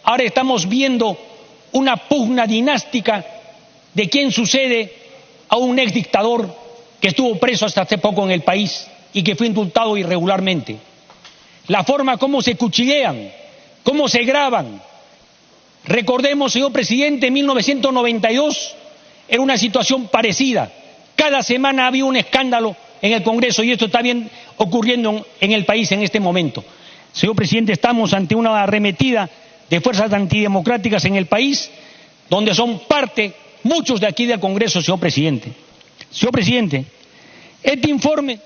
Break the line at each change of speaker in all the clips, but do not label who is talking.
Ahora estamos viendo una pugna dinástica de quién sucede a un ex dictador que estuvo preso hasta hace poco en el país y que fue indultado irregularmente. La forma como se cuchillean, cómo se graban. Recordemos, señor presidente, en 1992 era una situación parecida. Cada semana había un escándalo en el Congreso y esto está bien ocurriendo en el país en este momento. Señor presidente, estamos ante una arremetida de fuerzas antidemocráticas en el país, donde son parte muchos de aquí del Congreso, señor presidente. Señor presidente, este informe,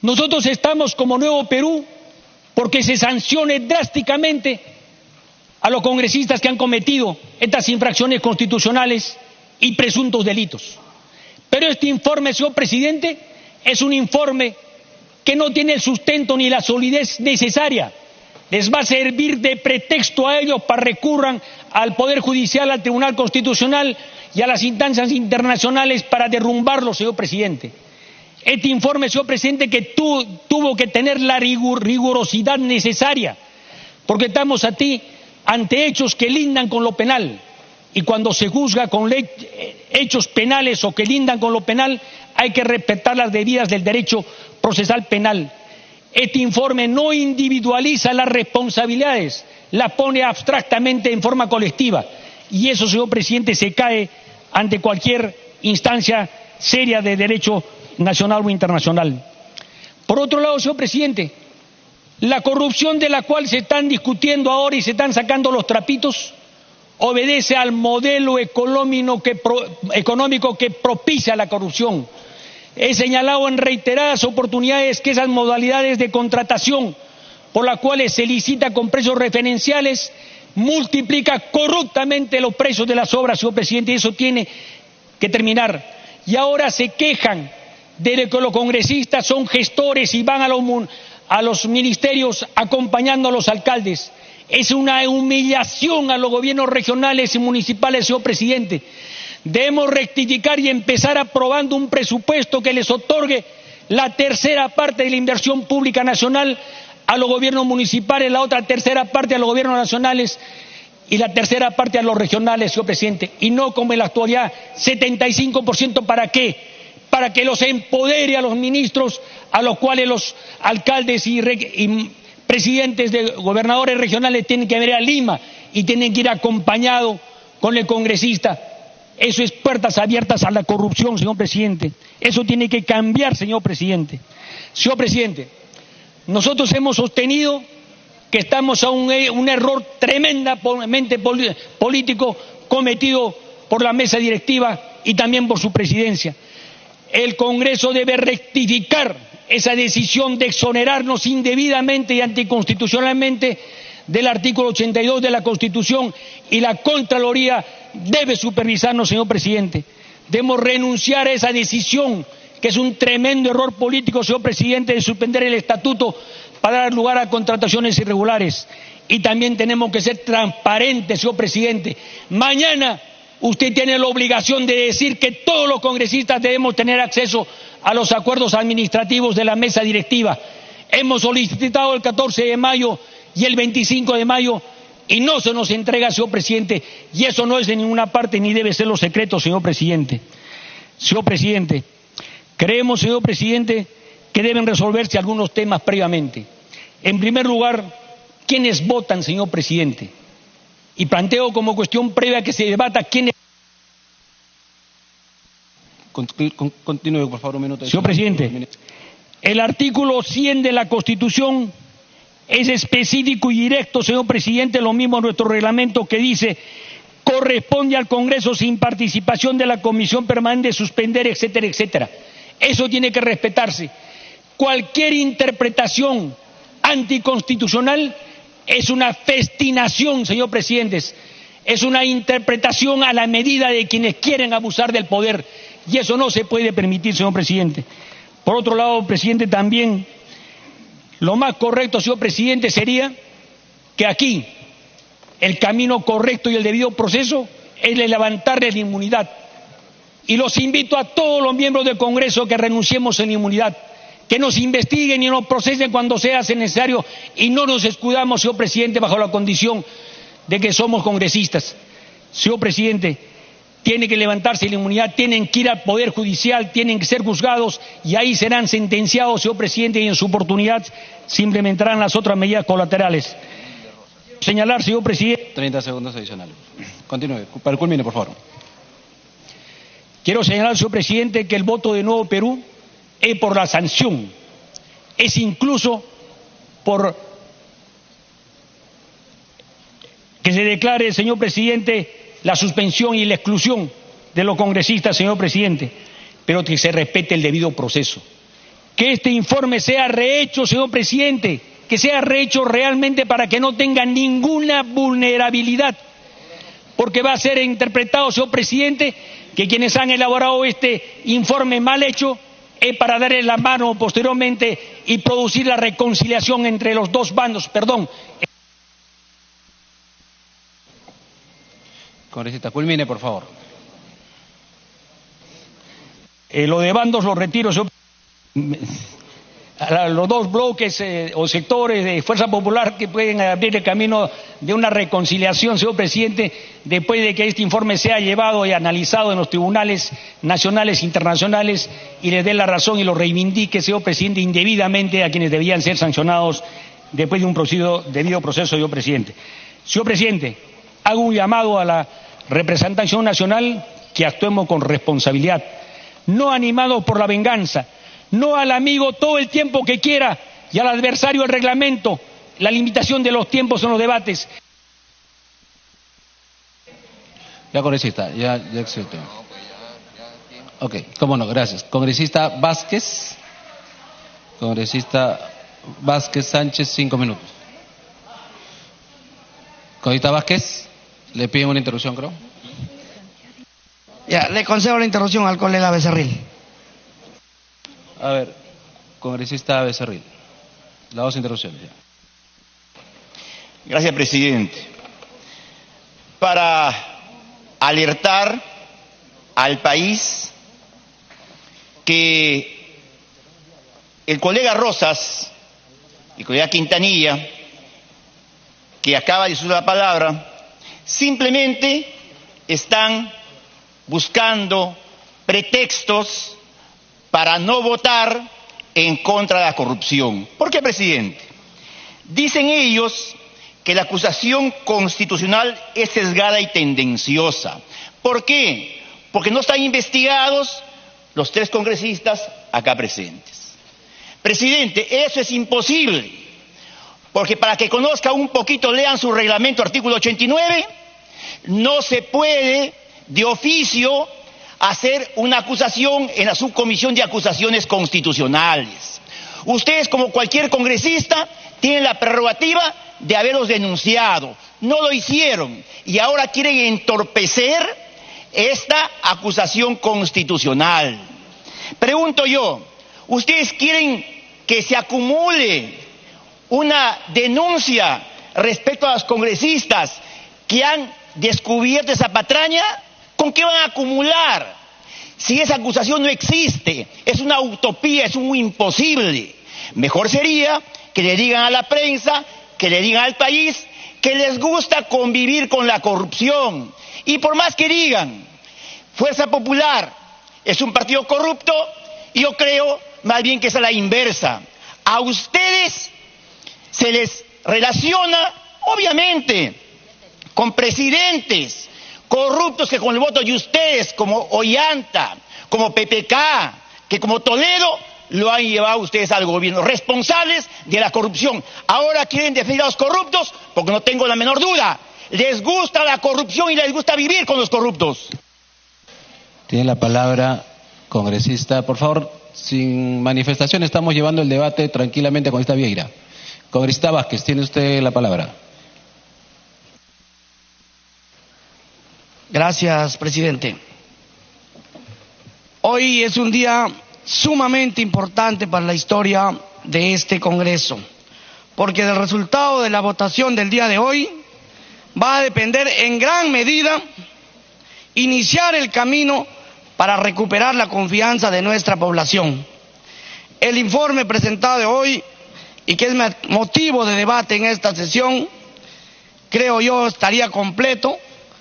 nosotros estamos como Nuevo Perú porque se sancione drásticamente a los congresistas que han cometido estas infracciones constitucionales y presuntos delitos. Pero este informe, señor presidente, es un informe que no tiene el sustento ni la solidez necesaria. Les va a servir de pretexto a ellos para recurran al Poder Judicial, al Tribunal Constitucional y a las instancias internacionales para derrumbarlo, señor presidente. Este informe, señor presidente, que tuvo que tener la rigurosidad necesaria, porque estamos ante hechos que lindan con lo penal, y cuando se juzga con hechos penales o que lindan con lo penal, hay que respetar las debidas del derecho procesal penal. Este informe no individualiza las responsabilidades, las pone abstractamente en forma colectiva, y eso, señor presidente, se cae ante cualquier instancia seria de derecho nacional o internacional. Por otro lado, señor presidente, la corrupción de la cual se están discutiendo ahora y se están sacando los trapitos obedece al modelo económico que propicia la corrupción. He señalado en reiteradas oportunidades que esas modalidades de contratación por las cuales se licita con precios referenciales multiplica corruptamente los precios de las obras, señor presidente, y eso tiene que terminar. Y ahora se quejan de que los congresistas son gestores y van a los ministerios acompañando a los alcaldes. Es una humillación a los gobiernos regionales y municipales, señor presidente. Debemos rectificar y empezar aprobando un presupuesto que les otorgue la tercera parte de la inversión pública nacional a los gobiernos municipales, la otra tercera parte a los gobiernos nacionales y la tercera parte a los regionales, señor presidente. Y no como en la actualidad, 75%, ¿para qué? Para que los empodere a los ministros, a los cuales los alcaldes y presidentes de gobernadores regionales tienen que venir a Lima y tienen que ir acompañados con el congresista. Eso es puertas abiertas a la corrupción, señor presidente. Eso tiene que cambiar, señor presidente. Señor presidente, nosotros hemos sostenido que estamos a un error tremendamente político cometido por la mesa directiva y también por su presidencia. El Congreso debe rectificar esa decisión de exonerarnos indebidamente y anticonstitucionalmente del artículo 82 de la Constitución, y la Contraloría debe supervisarnos, señor presidente. Debemos renunciar a esa decisión, que es un tremendo error político, señor presidente, de suspender el estatuto para dar lugar a contrataciones irregulares. Y también tenemos que ser transparentes, señor presidente. Mañana usted tiene la obligación de decir que todos los congresistas debemos tener acceso a los acuerdos administrativos de la mesa directiva. Hemos solicitado el 14 de mayo y el 25 de mayo y no se nos entrega, señor presidente, y eso no es de ninguna parte ni debe ser los secretos, señor presidente. Señor presidente, creemos, señor presidente, que deben resolverse algunos temas previamente. En primer lugar, ¿quiénes votan, señor presidente? Y planteo como cuestión previa que se debata quiénes.
Continúe, por favor, un minuto.
Señor presidente, el artículo 100 de la Constitución es específico y directo, señor presidente, lo mismo nuestro reglamento, que dice: corresponde al Congreso, sin participación de la Comisión Permanente, suspender, etcétera, etcétera. Eso tiene que respetarse. Cualquier interpretación anticonstitucional es una festinación, señor presidente. Es una interpretación a la medida de quienes quieren abusar del poder, y eso no se puede permitir, señor presidente. Por otro lado, presidente, también lo más correcto, señor presidente, sería que aquí el camino correcto y el debido proceso es el levantarle la inmunidad. Y los invito a todos los miembros del Congreso que renunciemos a la inmunidad, que nos investiguen y nos procesen cuando sea necesario y no nos escudamos, señor presidente, bajo la condición de que somos congresistas. Señor presidente, tiene que levantarse la inmunidad, tienen que ir al Poder Judicial, tienen que ser juzgados y ahí serán sentenciados, señor presidente, y en su oportunidad se implementarán las otras medidas colaterales. Señalar, señor presidente.
30 segundos adicionales. Continúe, culmine, por favor.
Quiero señalar, señor presidente, que el voto de Nuevo Perú es por la sanción, es incluso por que se declare, señor presidente, la suspensión y la exclusión de los congresistas, señor presidente, pero que se respete el debido proceso. Que este informe sea rehecho, señor presidente, que sea rehecho realmente para que no tenga ninguna vulnerabilidad, porque va a ser interpretado, señor presidente, que quienes han elaborado este informe mal hecho es para darle la mano posteriormente y producir la reconciliación entre los dos bandos,
Congresista, culmine, por favor.
Lo de bandos lo retiro, señor. Los dos bloques o sectores de Fuerza Popular que pueden abrir el camino de una reconciliación, señor presidente, después de que este informe sea llevado y analizado en los tribunales nacionales e internacionales y les dé la razón y lo reivindique, señor presidente, indebidamente a quienes debían ser sancionados después de un debido proceso, señor presidente. Señor presidente, hago un llamado a la representación nacional que actuemos con responsabilidad, no animados por la venganza, no al amigo todo el tiempo que quiera y al adversario el reglamento, la limitación de los tiempos en los debates.
Ya, congresista, ya existe. Ok, cómo no, gracias. Congresista Vázquez. Congresista Vázquez Sánchez, 5 minutos. Congresista Vázquez, le piden una interrupción, creo.
Ya, le concedo la interrupción al colega Becerril.
A ver, congresista Becerril, las dos interrupciones. Ya.
Gracias, presidente. Para alertar al país que el colega Rosas y el colega Quintanilla, que acaba de usar la palabra, simplemente están buscando pretextos para no votar en contra de la corrupción. ¿Por qué, presidente? Dicen ellos que la acusación constitucional es sesgada y tendenciosa. ¿Por qué? Porque no están investigados los 3 congresistas acá presentes. Presidente, eso es imposible, porque para que conozcan un poquito, lean su reglamento, artículo 89, no se puede de oficio hacer una acusación en la subcomisión de acusaciones constitucionales. Ustedes, como cualquier congresista, tienen la prerrogativa de haberlos denunciado. No lo hicieron y ahora quieren entorpecer esta acusación constitucional. Pregunto yo, ¿ustedes quieren que se acumule una denuncia respecto a los congresistas que han descubierto esa patraña? ¿Con qué van a acumular? Si esa acusación no existe, es una utopía, es un imposible. Mejor sería que le digan a la prensa, que le digan al país, que les gusta convivir con la corrupción. Y por más que digan, Fuerza Popular es un partido corrupto, yo creo más bien que es a la inversa. A ustedes se les relaciona, obviamente, con presidentes corruptos que con el voto de ustedes, como Ollanta, como PPK, que como Toledo, lo han llevado ustedes al gobierno, responsables de la corrupción. Ahora quieren defender a los corruptos, porque no tengo la menor duda, les gusta la corrupción y les gusta vivir con los corruptos.
Tiene la palabra, congresista. Por favor, sin manifestación, estamos llevando el debate tranquilamente con esta Vieira. Congresista Vázquez, tiene usted la palabra.
Gracias, presidente. Hoy es un día sumamente importante para la historia de este Congreso, porque del resultado de la votación del día de hoy va a depender en gran medida iniciar el camino para recuperar la confianza de nuestra población. el informe presentado hoy y que es motivo de debate en esta sesión, creo yo estaría completo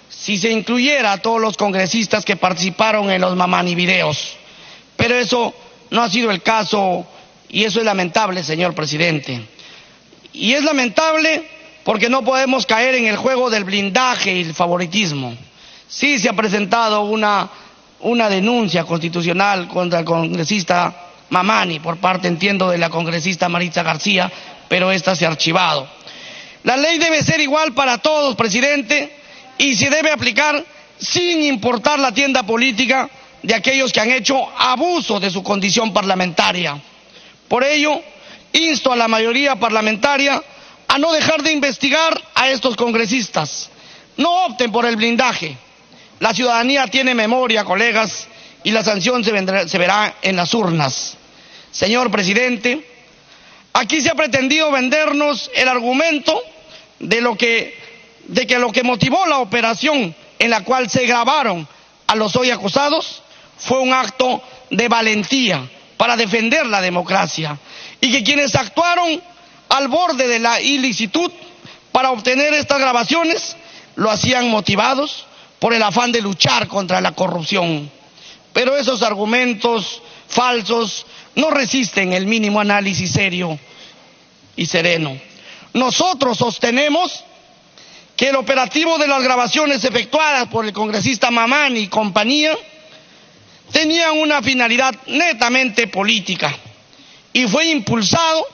si se incluyera a todos los congresistas que participaron en los Mamani videos. Pero eso no ha sido el caso y eso es lamentable, señor presidente. Y es lamentable porque no podemos caer en el juego del blindaje y el favoritismo. Sí se ha presentado una denuncia constitucional contra el congresista Mamani por parte, entiendo, de la congresista Maritza García, pero esta se ha archivado. La ley debe ser igual para todos, presidente, y se debe aplicar sin importar la tienda política de aquellos que han hecho abuso de su condición parlamentaria. Por ello, insto a la mayoría parlamentaria a no dejar de investigar a estos congresistas. No opten por el blindaje. La ciudadanía tiene memoria, colegas, y la sanción se verá en las urnas. Señor presidente, aquí se ha pretendido vendernos el argumento de que lo que motivó la operación en la cual se grabaron a los hoy acusados fue un acto de valentía para defender la democracia y que quienes actuaron al borde de la ilicitud para obtener estas grabaciones lo hacían motivados por el afán de luchar contra la corrupción. Pero esos argumentos falsos no resisten el mínimo análisis serio y sereno. Nosotros sostenemos que el operativo de las grabaciones efectuadas por el congresista Mamani y compañía tenían una finalidad netamente política y fue impulsado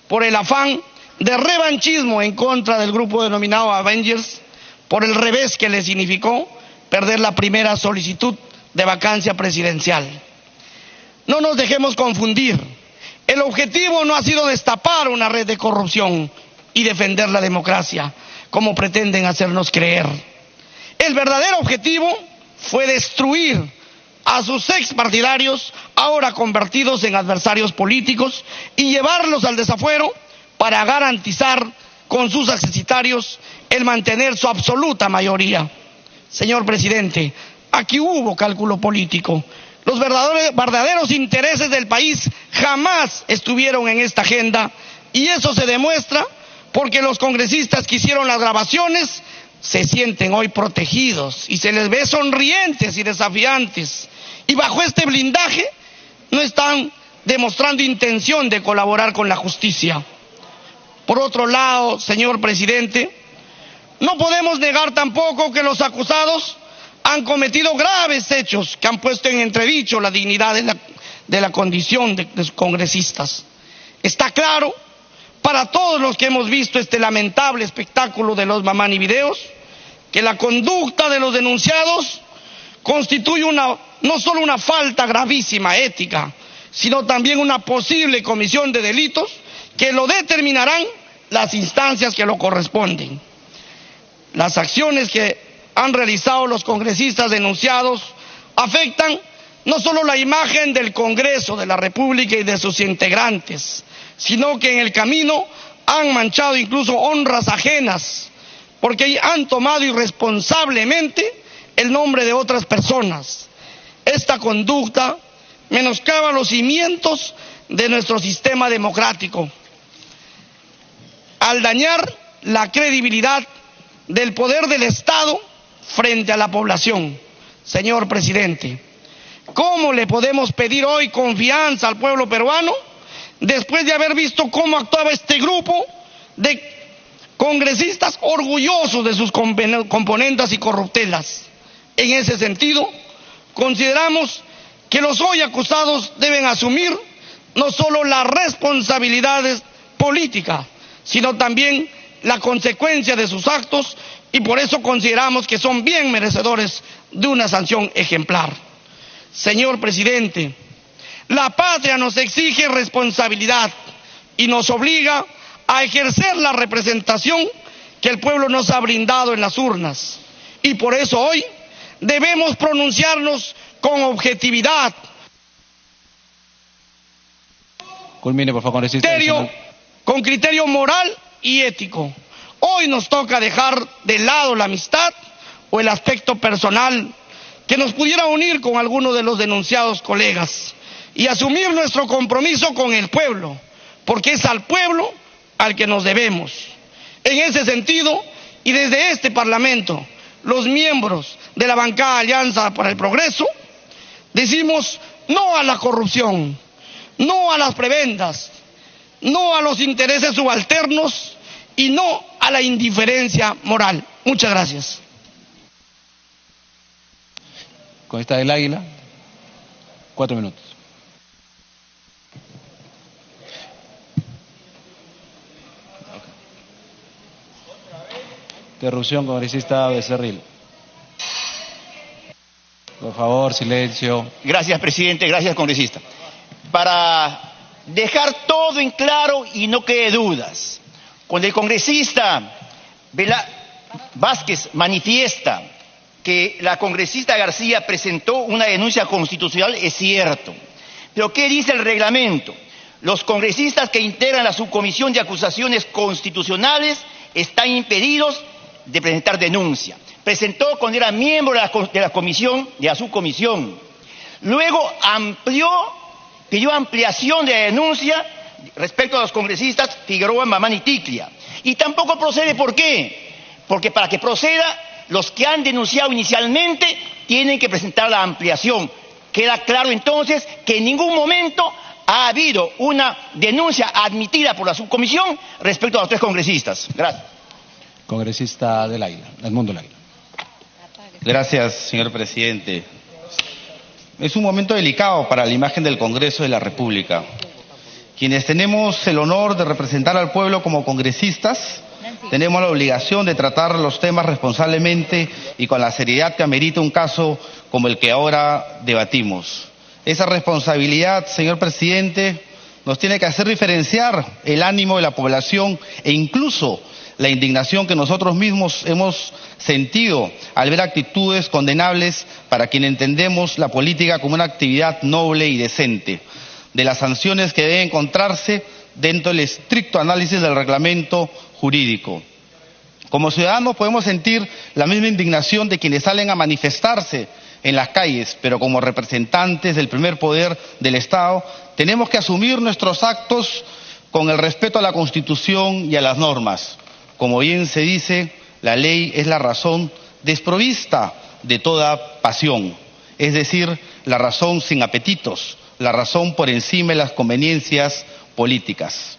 por el afán de revanchismo en contra del grupo denominado Avengers por el revés que le significó perder la primera solicitud de vacancia presidencial. No nos dejemos confundir. El objetivo no ha sido destapar una red de corrupción y defender la democracia, como pretenden hacernos creer. El verdadero objetivo fue destruir a sus expartidarios, ahora convertidos en adversarios políticos, y llevarlos al desafuero para garantizar con sus accesitarios el mantener su absoluta mayoría. Señor presidente, aquí hubo cálculo político. Los verdaderos intereses del país jamás estuvieron en esta agenda y eso se demuestra porque los congresistas que hicieron las grabaciones se sienten hoy protegidos y se les ve sonrientes y desafiantes. Y bajo este blindaje no están demostrando intención de colaborar con la justicia. Por otro lado, señor presidente, no podemos negar tampoco que los acusados han cometido graves hechos que han puesto en entredicho la dignidad de la condición de congresistas. Está claro para todos los que hemos visto este lamentable espectáculo de los Mamani videos que la conducta de los denunciados constituye no solo una falta gravísima ética, sino también una posible comisión de delitos que lo determinarán las instancias que lo corresponden. Las acciones que han realizado los congresistas denunciados afectan no solo la imagen del Congreso de la República y de sus integrantes, sino que en el camino han manchado incluso honras ajenas, porque han tomado irresponsablemente el nombre de otras personas. Esta conducta menoscaba los cimientos de nuestro sistema democrático, al dañar la credibilidad del poder del Estado frente a la población. Señor presidente, ¿cómo le podemos pedir hoy confianza al pueblo peruano después de haber visto cómo actuaba este grupo de congresistas orgullosos de sus componendas y corruptelas? En ese sentido, consideramos que los hoy acusados deben asumir no solo las responsabilidades políticas, sino también la consecuencia de sus actos, y por eso consideramos que son bien merecedores de una sanción ejemplar. Señor presidente, la patria nos exige responsabilidad y nos obliga a ejercer la representación que el pueblo nos ha brindado en las urnas. Y por eso hoy debemos pronunciarnos con objetividad.
Culmine, por favor,
con criterio moral y ético. Hoy nos toca dejar de lado la amistad o el aspecto personal que nos pudiera unir con alguno de los denunciados colegas. y asumir nuestro compromiso con el pueblo, porque es al pueblo al que nos debemos. En ese sentido, y desde este Parlamento, los miembros de la bancada Alianza para el Progreso, decimos no a la corrupción, no a las prebendas, no a los intereses subalternos y no a la indiferencia moral. Muchas gracias.
Congresista del Águila, 4 minutos. Interrupción, congresista Becerril. Por favor, silencio.
Gracias, presidente. Gracias, congresista. Para dejar todo en claro y no quede dudas, cuando el congresista Vázquez manifiesta que la congresista García presentó una denuncia constitucional, es cierto. Pero ¿qué dice el reglamento? Los congresistas que integran la subcomisión de acusaciones constitucionales están impedidos de presentar denuncia. Presentó cuando era miembro de la subcomisión. Luego pidió ampliación de la denuncia respecto a los congresistas Figueroa, Mamán y Ticlia. Y tampoco procede, ¿por qué? Porque para que proceda, los que han denunciado inicialmente tienen que presentar la ampliación. Queda claro entonces que en ningún momento ha habido una denuncia admitida por la subcomisión respecto a los 3 congresistas. Gracias.
Congresista del Águila, Edmundo del Águila.
Gracias, señor presidente. Es un momento delicado para la imagen del Congreso de la República. Quienes tenemos el honor de representar al pueblo como congresistas, tenemos la obligación de tratar los temas responsablemente y con la seriedad que amerita un caso como el que ahora debatimos. Esa responsabilidad, señor presidente, nos tiene que hacer diferenciar el ánimo de la población e incluso la indignación que nosotros mismos hemos sentido al ver actitudes condenables para quien entendemos la política como una actividad noble y decente, de las sanciones que deben encontrarse dentro del estricto análisis del reglamento jurídico. Como ciudadanos podemos sentir la misma indignación de quienes salen a manifestarse en las calles, pero como representantes del primer poder del Estado tenemos que asumir nuestros actos con el respeto a la Constitución y a las normas. Como bien se dice, la ley es la razón desprovista de toda pasión, es decir, la razón sin apetitos, la razón por encima de las conveniencias políticas.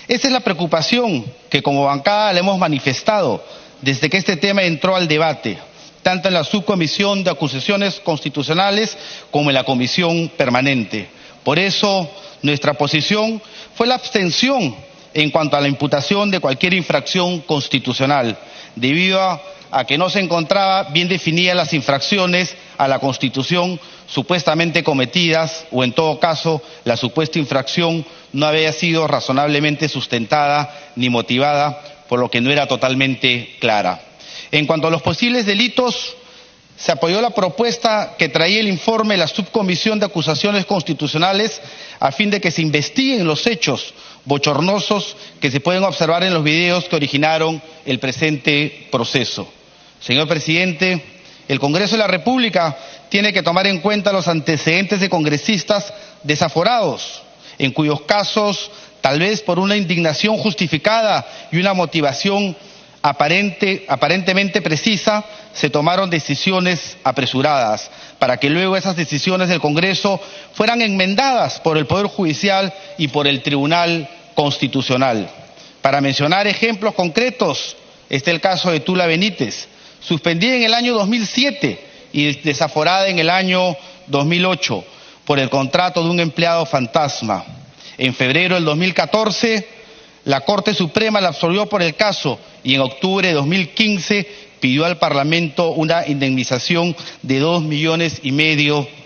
Esa es la preocupación que como bancada le hemos manifestado desde que este tema entró al debate, tanto en la subcomisión de acusaciones constitucionales como en la comisión permanente. Por eso, nuestra posición fue la abstención en cuanto a la imputación de cualquier infracción constitucional, debido a que no se encontraba bien definidas las infracciones a la Constitución supuestamente cometidas, o en todo caso la supuesta infracción no había sido razonablemente sustentada ni motivada, por lo que no era totalmente clara. En cuanto a los posibles delitos, se apoyó la propuesta que traía el informe de la subcomisión de acusaciones constitucionales a fin de que se investiguen los hechos bochornosos que se pueden observar en los videos que originaron el presente proceso. Señor presidente, el Congreso de la República tiene que tomar en cuenta los antecedentes de congresistas desaforados, en cuyos casos, tal vez por una indignación justificada y una motivación aparentemente precisa, se tomaron decisiones apresuradas, para que luego esas decisiones del Congreso fueran enmendadas por el Poder Judicial y por el Tribunal Constitucional. Para mencionar ejemplos concretos, está el caso de Tula Benítez, suspendida en el año 2007 y desaforada en el año 2008 por el contrato de un empleado fantasma. En febrero del 2014, la Corte Suprema la absolvió por el caso y en octubre de 2015 pidió al Parlamento una indemnización de 2,5 millones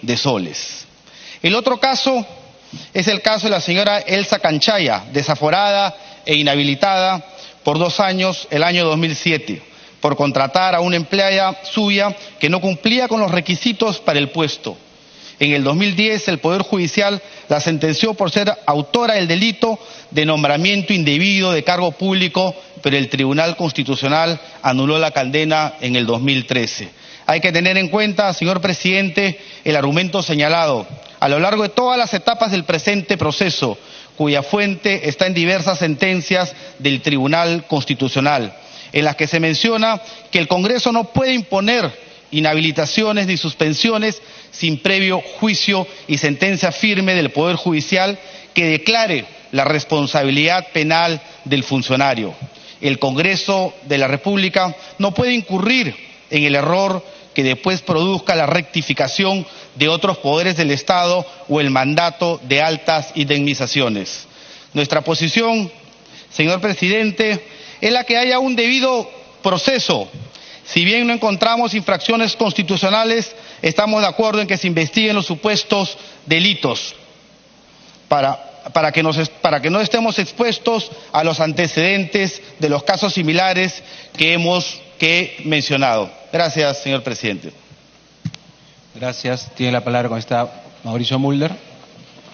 de soles. El otro caso es el caso de la señora Elsa Canchaya, desaforada e inhabilitada por 2 años el año 2007, por contratar a una empleada suya que no cumplía con los requisitos para el puesto. En el 2010, el Poder Judicial la sentenció por ser autora del delito de nombramiento indebido de cargo público, pero el Tribunal Constitucional anuló la condena en el 2013. Hay que tener en cuenta, señor presidente, el argumento señalado a lo largo de todas las etapas del presente proceso, cuya fuente está en diversas sentencias del Tribunal Constitucional, en las que se menciona que el Congreso no puede imponer inhabilitaciones ni suspensiones sin previo juicio y sentencia firme del Poder Judicial que declare la responsabilidad penal del funcionario. El Congreso de la República no puede incurrir en el error que después produzca la rectificación de otros poderes del Estado o el mandato de altas indemnizaciones. Nuestra posición, señor presidente, es la que haya un debido proceso. Si bien no encontramos infracciones constitucionales, estamos de acuerdo en que se investiguen los supuestos delitos para que no estemos expuestos a los antecedentes de los casos similares que he mencionado. Gracias, señor presidente.
Gracias. Tiene la palabra con esta Mauricio Mulder.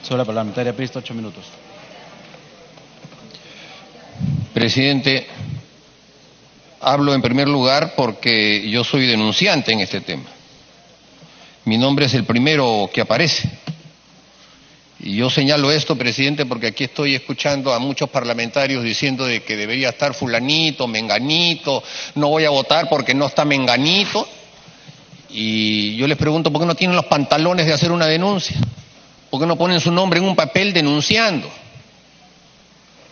Sola parlamentaria, Pristo, 8 minutos.
Presidente, hablo en primer lugar porque yo soy denunciante en este tema. Mi nombre es el primero que aparece. Y yo señalo esto, presidente, porque aquí estoy escuchando a muchos parlamentarios diciendo de que debería estar fulanito, menganito, no voy a votar porque no está menganito. Y yo les pregunto, ¿por qué no tienen los pantalones de hacer una denuncia? ¿Por qué no ponen su nombre en un papel denunciando?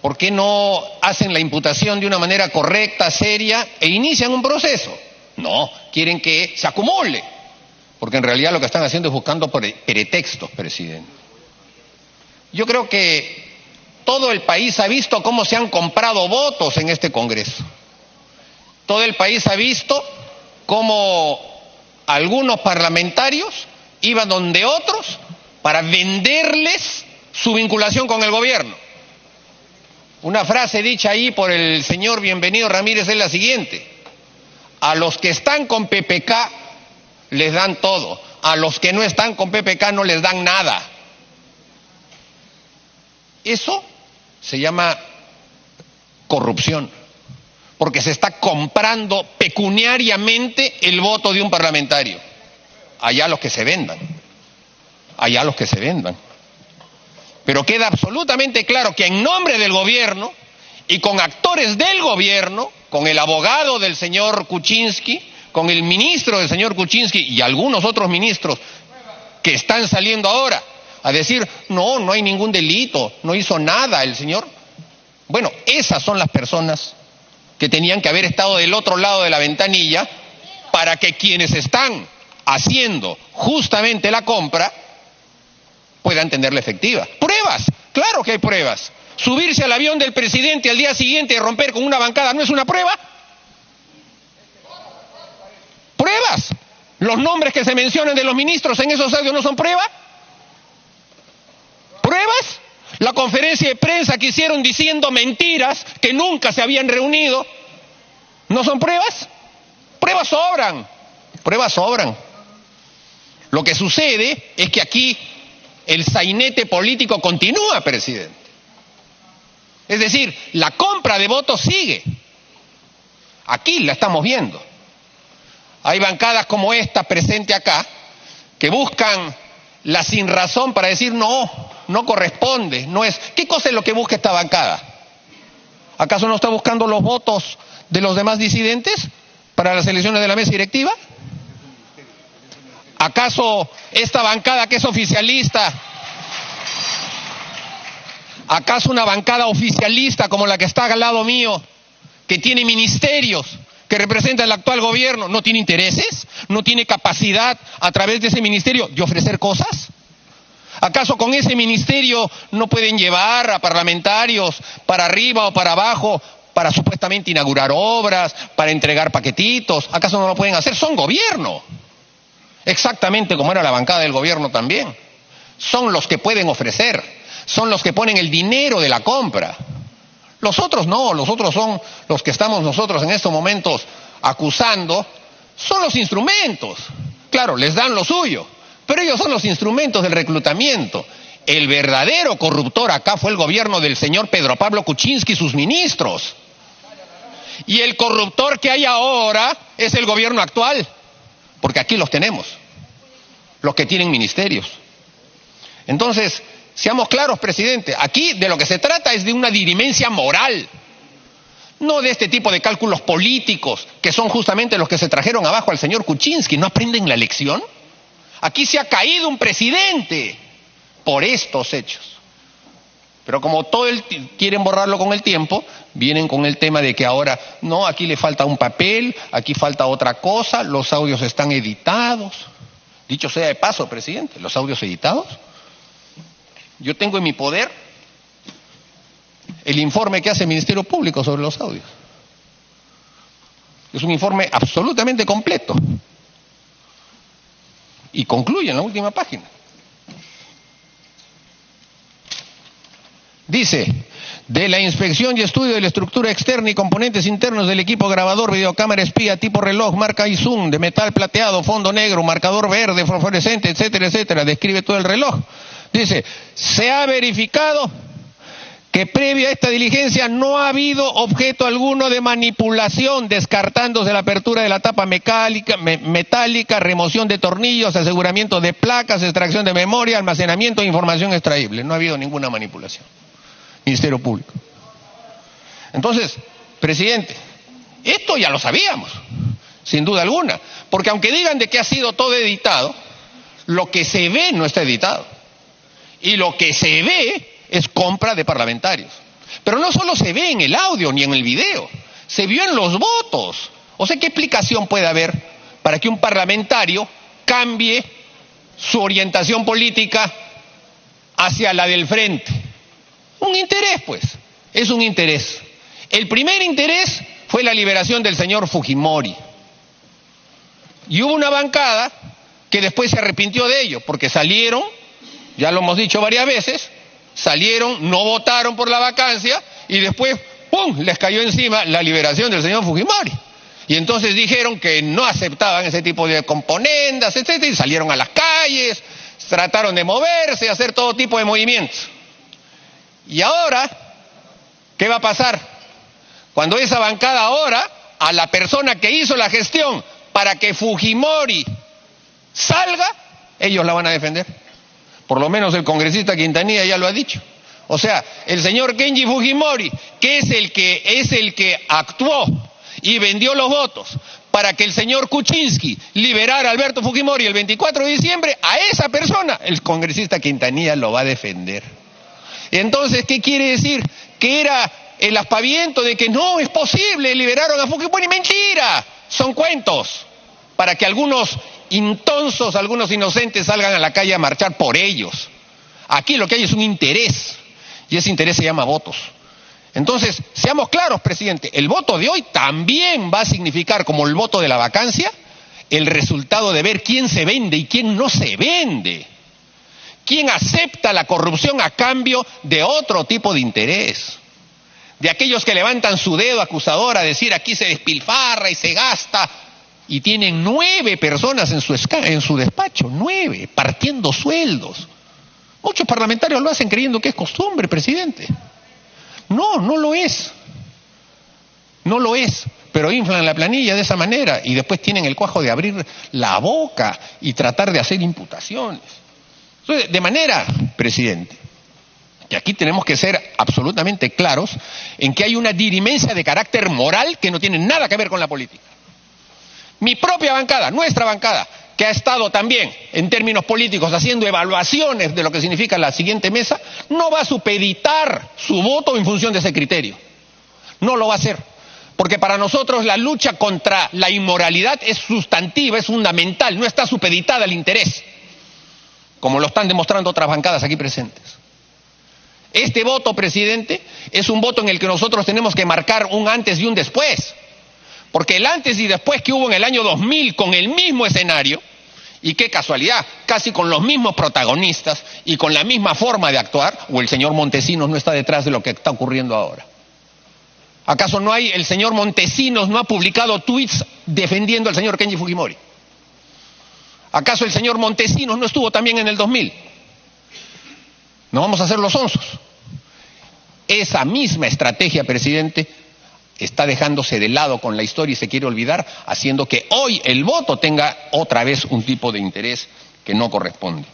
¿Por qué no hacen la imputación de una manera correcta, seria, e inician un proceso? No, quieren que se acumule, porque en realidad lo que están haciendo es buscando pretextos, presidente. Yo creo que todo el país ha visto cómo se han comprado votos en este Congreso. Todo el país ha visto cómo algunos parlamentarios iban donde otros para venderles su vinculación con el gobierno. Una frase dicha ahí por el señor Bienvenido Ramírez es la siguiente: a los que están con PPK les dan todo, a los que no están con PPK no les dan nada. Eso se llama corrupción, porque se está comprando pecuniariamente el voto de un parlamentario. Allá los que se vendan, allá los que se vendan. Pero queda absolutamente claro que en nombre del gobierno y con actores del gobierno, con el abogado del señor Kuczynski, con el ministro del señor Kuczynski y algunos otros ministros que están saliendo ahora a decir, no hay ningún delito, no hizo nada el señor. Bueno, esas son las personas que tenían que haber estado del otro lado de la ventanilla para que quienes están haciendo justamente la compra puedan tenerla efectiva. Pruebas, claro que hay pruebas. Subirse al avión del presidente al día siguiente y romper con una bancada no es una prueba. Pruebas. Los nombres que se mencionan de los ministros en esos audios no son pruebas. ¿Pruebas? La conferencia de prensa que hicieron diciendo mentiras que nunca se habían reunido, ¿no son pruebas? Pruebas sobran, pruebas sobran. Lo que sucede es que aquí el sainete político continúa, presidente. Es decir, la compra de votos sigue. Aquí la estamos viendo. Hay bancadas como esta presente acá que buscan la sinrazón para decir no corresponde, no es. ¿Qué cosa es lo que busca esta bancada? ¿Acaso no está buscando los votos de los demás disidentes para las elecciones de la mesa directiva? ¿Acaso esta bancada que es oficialista, acaso una bancada oficialista como la que está al lado mío, que tiene ministerios, que representa el actual gobierno, no tiene intereses, no tiene capacidad a través de ese ministerio de ofrecer cosas? ¿Acaso con ese ministerio no pueden llevar a parlamentarios para arriba o para abajo para supuestamente inaugurar obras, para entregar paquetitos? ¿Acaso no lo pueden hacer? Son gobierno, exactamente como era la bancada del gobierno también. Son los que pueden ofrecer, son los que ponen el dinero de la compra. Los otros no, los otros son los que estamos nosotros en estos momentos acusando, son los instrumentos. Claro, les dan lo suyo, pero ellos son los instrumentos del reclutamiento. El verdadero corruptor acá fue el gobierno del señor Pedro Pablo Kuczynski y sus ministros. Y el corruptor que hay ahora es el gobierno actual, porque aquí los tenemos, los que tienen ministerios. Entonces, seamos claros, presidente, aquí de lo que se trata es de una dirimencia moral, no de este tipo de cálculos políticos, que son justamente los que se trajeron abajo al señor Kuczynski. ¿No aprenden la lección? Aquí se ha caído un presidente por estos hechos. Pero como quieren borrarlo con el tiempo, vienen con el tema de que ahora, no, aquí le falta un papel, aquí falta otra cosa, los audios están editados. Dicho sea de paso, presidente, los audios editados. Yo tengo en mi poder el informe que hace el Ministerio Público sobre los audios. Es un informe absolutamente completo. Y concluye en la última página. Dice, de la inspección y estudio de la estructura externa y componentes internos del equipo grabador, videocámara espía, tipo reloj, marca Izum, de metal plateado, fondo negro, marcador verde, fosforescente, etcétera, etcétera, describe todo el reloj. Dice, se ha verificado que previo a esta diligencia no ha habido objeto alguno de manipulación, descartándose la apertura de la tapa metálica, remoción de tornillos, aseguramiento de placas, extracción de memoria, almacenamiento de información extraíble. No ha habido ninguna manipulación. Ministerio Público. Entonces, presidente, esto ya lo sabíamos, sin duda alguna, porque aunque digan de que ha sido todo editado, lo que se ve no está editado. Y lo que se ve es compra de parlamentarios. Pero no solo se ve en el audio ni en el video, se vio en los votos. O sea, ¿qué explicación puede haber para que un parlamentario cambie su orientación política hacia la del frente? Un interés, pues, es un interés. El primer interés fue la liberación del señor Fujimori. Y hubo una bancada que después se arrepintió de ello, porque salieron, ya lo hemos dicho varias veces, salieron, no votaron por la vacancia y después, ¡pum!, les cayó encima la liberación del señor Fujimori. Y entonces dijeron que no aceptaban ese tipo de componendas, etcétera, y salieron a las calles, trataron de moverse, hacer todo tipo de movimientos. Y ahora, ¿qué va a pasar? Cuando esa bancada ahora, a la persona que hizo la gestión para que Fujimori salga, ellos la van a defender. Por lo menos el congresista Quintanilla ya lo ha dicho. O sea, el señor Kenji Fujimori, que es el que actuó y vendió los votos para que el señor Kuczynski liberara a Alberto Fujimori el 24 de diciembre, a esa persona el congresista Quintanilla lo va a defender. Entonces, ¿qué quiere decir? Que era el aspaviento de que no es posible, liberaron a Fujimori. ¡Mentira! Son cuentos para que algunos intonsos, algunos inocentes salgan a la calle a marchar por ellos. Aquí lo que hay es un interés, y ese interés se llama votos. Entonces, seamos claros, presidente, el voto de hoy también va a significar, como el voto de la vacancia, el resultado de ver quién se vende y quién no se vende. ¿Quién acepta la corrupción a cambio de otro tipo de interés? De aquellos que levantan su dedo acusador a decir aquí se despilfarra y se gasta, y tienen 9 personas en su despacho, 9, partiendo sueldos. Muchos parlamentarios lo hacen creyendo que es costumbre, presidente. No, no lo es. No lo es, pero inflan la planilla de esa manera y después tienen el cuajo de abrir la boca y tratar de hacer imputaciones. Entonces, de manera, presidente, que aquí tenemos que ser absolutamente claros en que hay una dirimencia de carácter moral que no tiene nada que ver con la política. Mi propia bancada, nuestra bancada, que ha estado también en términos políticos haciendo evaluaciones de lo que significa la siguiente mesa, no va a supeditar su voto en función de ese criterio. No lo va a hacer. Porque para nosotros la lucha contra la inmoralidad es sustantiva, es fundamental, no está supeditada al interés, como lo están demostrando otras bancadas aquí presentes. Este voto, presidente, es un voto en el que nosotros tenemos que marcar un antes y un después. Porque el antes y después que hubo en el año 2000 con el mismo escenario, y qué casualidad, casi con los mismos protagonistas y con la misma forma de actuar, o el señor Montesinos no está detrás de lo que está ocurriendo ahora. ¿Acaso no hay, el señor Montesinos no ha publicado tweets defendiendo al señor Kenji Fujimori? ¿Acaso el señor Montesinos no estuvo también en el 2000? No vamos a hacer los onzos. Esa misma estrategia, presidente, está dejándose de lado con la historia y se quiere olvidar, haciendo que hoy el voto tenga otra vez un tipo de interés que no corresponde.